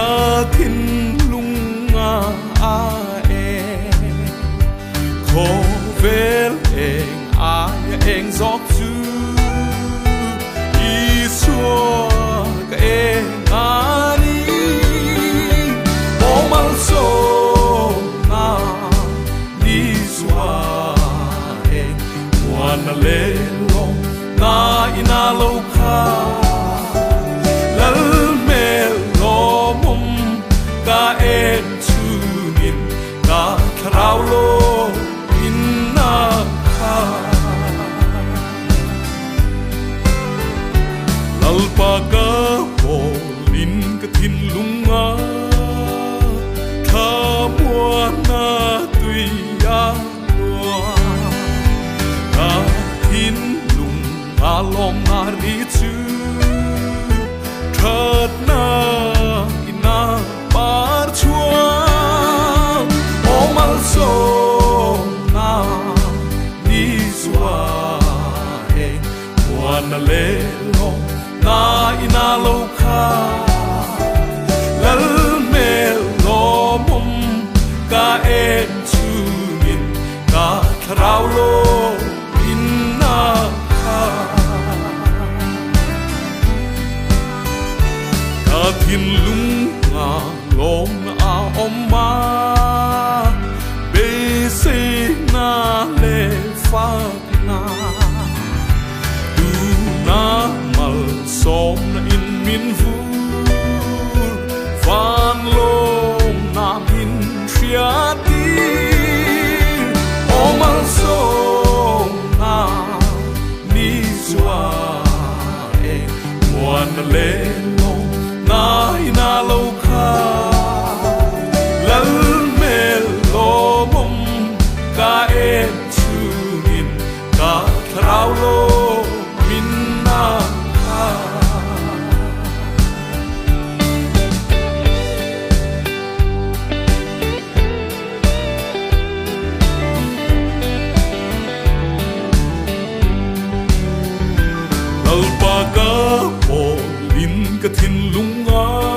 cả thiên lung khó về anh giọt dư đi xua cái ngani ôm al so na đi xua anh muốn lên lòng na ina lâu kha lal mel lo mum ka en chunin ka khrau lo alpaca polin katin lunga kamuana tuya lua katin lunga lom nari chu khatna ina par chua omal so na niswa e wana le na ina lâu kha lal mel lo mum ka en chu min ka khrau lo inna kha ka thin lung nga lom a oma be se na le fa na som na in min vu van lom na min fiati omal som na ni zwa e muan le lo na ina lo kha lal mel lo mum ka en chunin ka khrau lo alpaca polin katin lunga